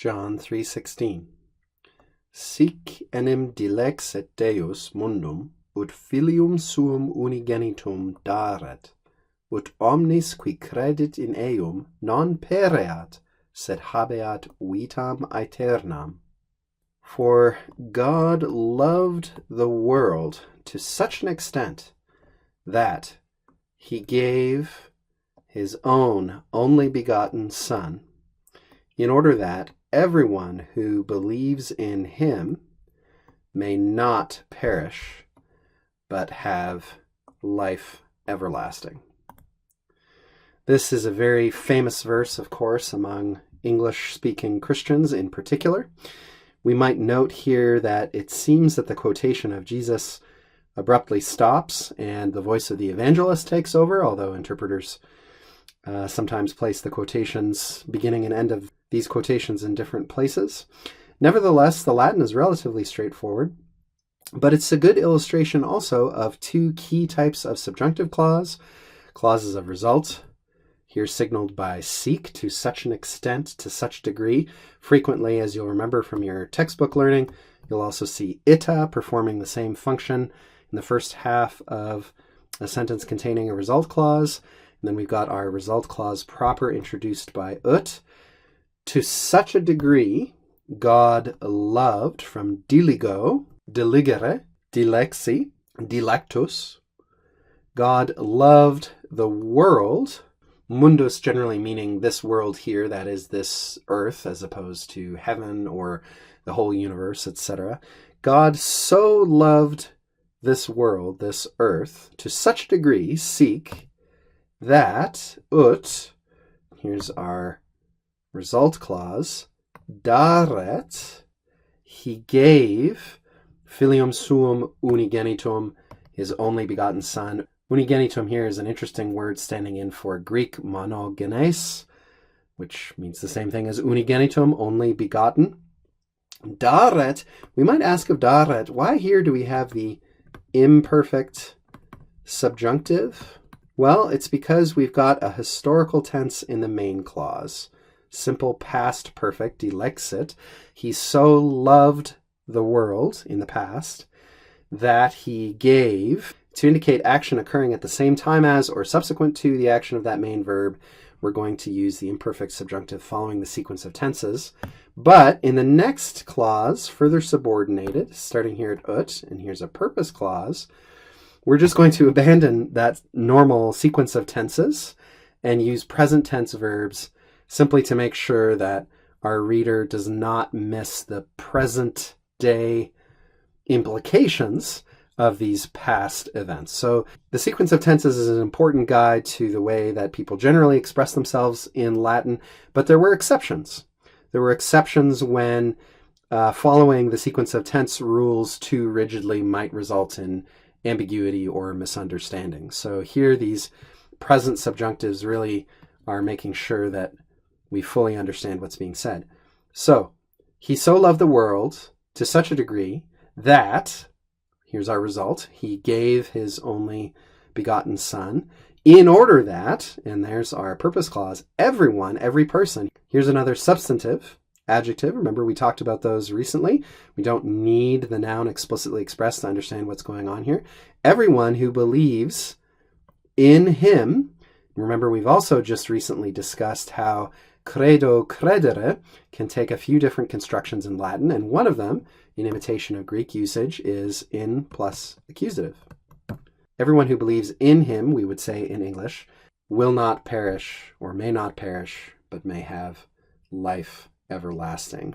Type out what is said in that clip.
John 3:16. Sic enim dilexit Deus mundum, ut filium suum unigenitum daret, ut omnis qui credit in eum non pereat, sed habeat vitam aeternam. For God loved the world to such an extent that he gave his own only begotten Son, in order that everyone who believes in him may not perish, but have life everlasting. This is a very famous verse, of course, among English-speaking Christians in particular. We might note here that it seems that the quotation of Jesus abruptly stops and the voice of the evangelist takes over, although interpreters sometimes place the quotations, beginning and end of these quotations, in different places. Nevertheless, the Latin is relatively straightforward, but it's a good illustration also of two key types of subjunctive clause, clauses of result, here signaled by seek, to such an extent, to such degree. Frequently, as you'll remember from your textbook learning, you'll also see ita performing the same function in the first half of a sentence containing a result clause. And then we've got our result clause proper introduced by ut. To such a degree, God loved, from diligo, diligere, dilexi, dilectus. God loved the world, mundus generally meaning this world here, that is this earth, as opposed to heaven or the whole universe, etc. God so loved this world, this earth, to such a degree, seek, that ut, here's our result clause, daret, he gave filium suum unigenitum, his only begotten Son. Unigenitum here is an interesting word standing in for Greek monogenes, which means the same thing as unigenitum, only begotten. Daret, we might ask of daret, why here do we have the imperfect subjunctive? Well, it's because we've got a historical tense in the main clause. Simple past perfect, dilexit. He so loved the world in the past that he gave, to indicate action occurring at the same time as or subsequent to the action of that main verb. We're going to use the imperfect subjunctive following the sequence of tenses. But in the next clause, further subordinated, starting here at ut, and here's a purpose clause, we're just going to abandon that normal sequence of tenses and use present tense verbs simply to make sure that our reader does not miss the present day implications of these past events. So the sequence of tenses is an important guide to the way that people generally express themselves in Latin, but there were exceptions. There were exceptions when following the sequence of tense rules too rigidly might result in ambiguity or misunderstanding. So here these present subjunctives really are making sure that we fully understand what's being said. So, he so loved the world to such a degree that, here's our result, he gave his only begotten Son, in order that, and there's our purpose clause, everyone, every person. Here's another substantive adjective. Remember, we talked about those recently. We don't need the noun explicitly expressed to understand what's going on here. Everyone who believes in him. Remember, we've also just recently discussed how credo, credere can take a few different constructions in Latin, and one of them, in imitation of Greek usage, is in plus accusative. Everyone who believes in him, we would say in English, will not perish or may not perish, but may have life everlasting.